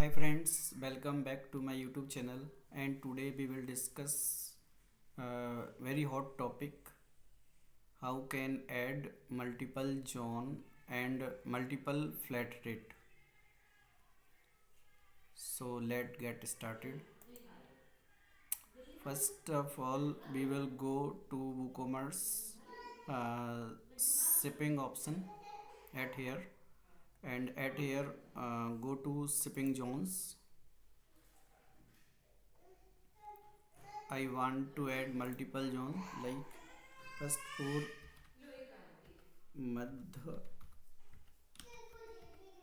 Hi friends, welcome back to my YouTube channel, and today we will discuss a very hot topic: how can add multiple zone and multiple flat rate. So let's get started. First of all, we will go to WooCommerce shipping option at here, and at here go to shipping zones. I want to add multiple zone, like first for Madhya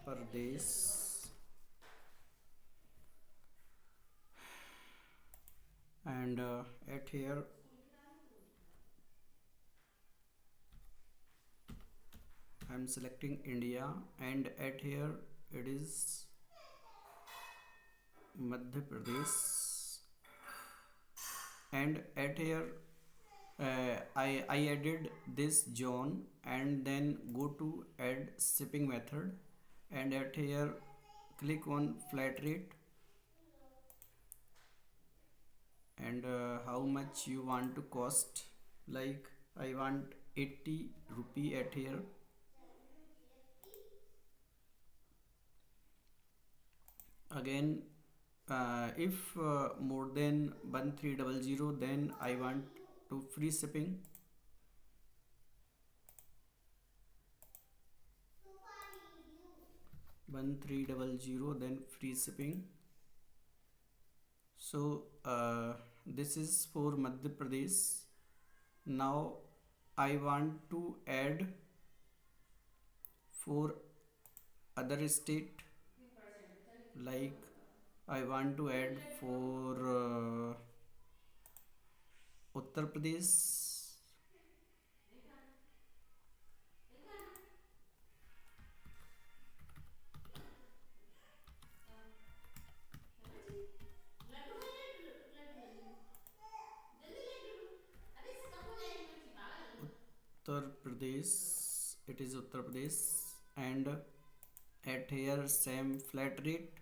Pradesh, and at here I am selecting India, and at here it is Madhya Pradesh, and at here I added this zone, and then go to add shipping method, and at here click on flat rate, and how much you want to cost, like I want 80 rupee at here. Again, if more than 1300, then I want to free shipping. One three double zero, then free shipping. So this is for Madhya Pradesh. Now I want to add for other state, like I want to add for Uttar Pradesh, Uttar Pradesh. It is Uttar Pradesh, and at here same flat rate.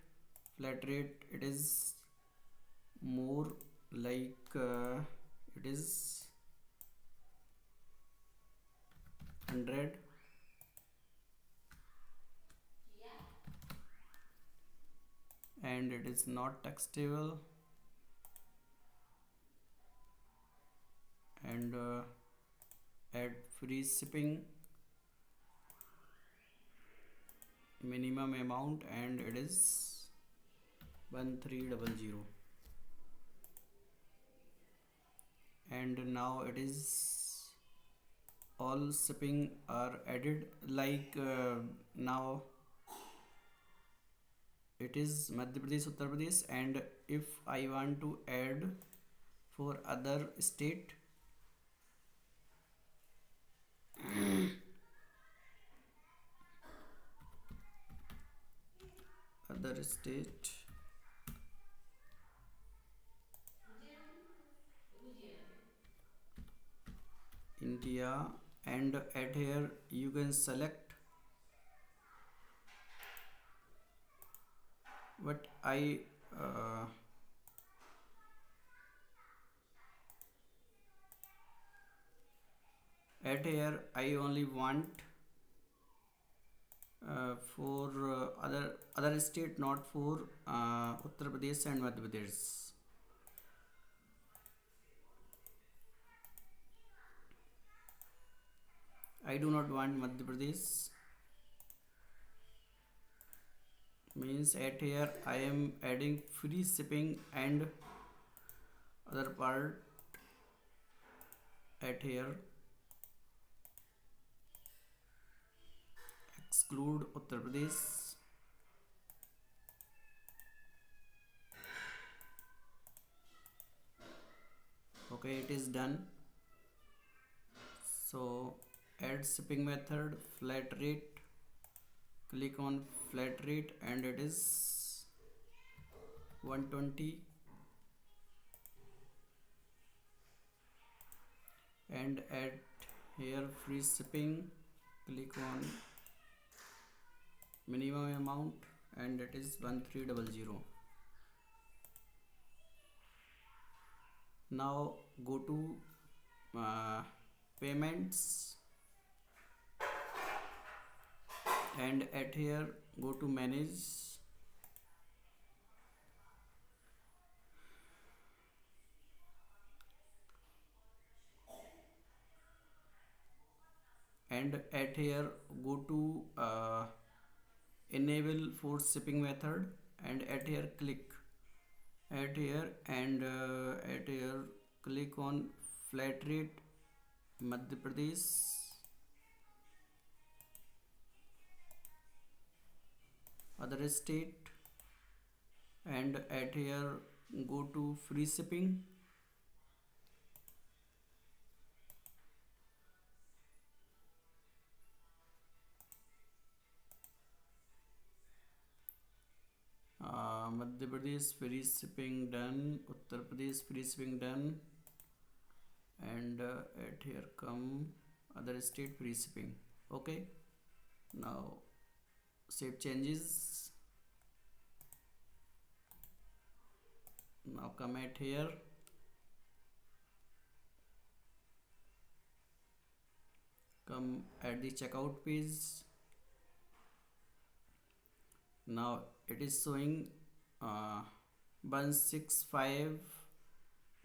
Flat rate it is more, like it is 100, and it is not taxable, and add free shipping minimum amount, and it is 1300, and now it is all shipping are added, like now it is Madhya Pradesh, Uttar Pradesh, and if I want to add for other state, other state India, and at here you can select what I at here I only want for other state, not for Uttar Pradesh and Madhya Pradesh. I do not want Madhya Pradesh, means at here I am adding free shipping, and other part at here exclude Uttar Pradesh. Okay, it is done. So add shipping method, flat rate, click on flat rate, and it is 120, and at here free shipping, click on minimum amount, and that is 1300. Now go to uh, payments, and at here go to manage, and at here go to enable force shipping method, and at here click at here, and at here click on flat rate Madhya Pradesh, other state, and at here go to free shipping, Madhya Pradesh free shipping done, Uttar Pradesh free shipping done, and at here come other state free shipping. Okay, now save changes. Now come at here, come at the checkout page. Now it is showing 165,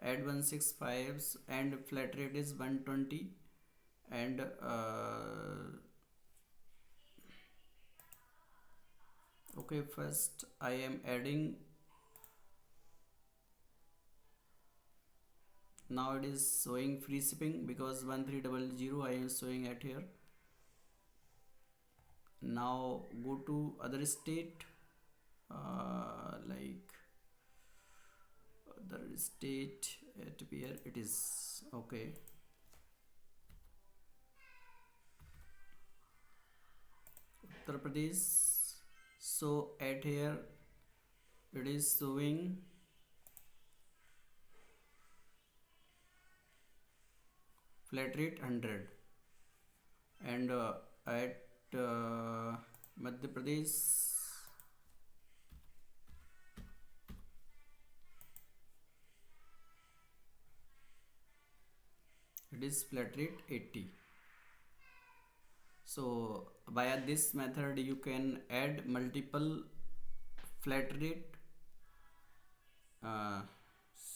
add 165s, and flat rate is 120, and okay, first I am adding. Now it is showing free shipping because 1300 I am showing at here. Now go to other state, like other state, at where it is. Okay, Uttar Pradesh. So at here it is showing flat rate 100, and at Madhya Pradesh it is flat rate 80. So via this method you can add multiple flat rate.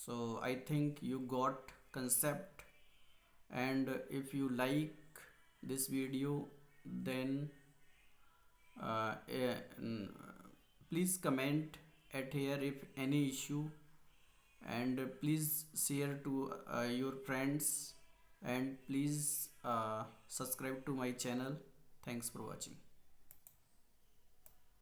So I think you got concept, and if you like this video, then please comment at here if any issue, and please share to your friends, and please subscribe to my channel. Thanks for watching.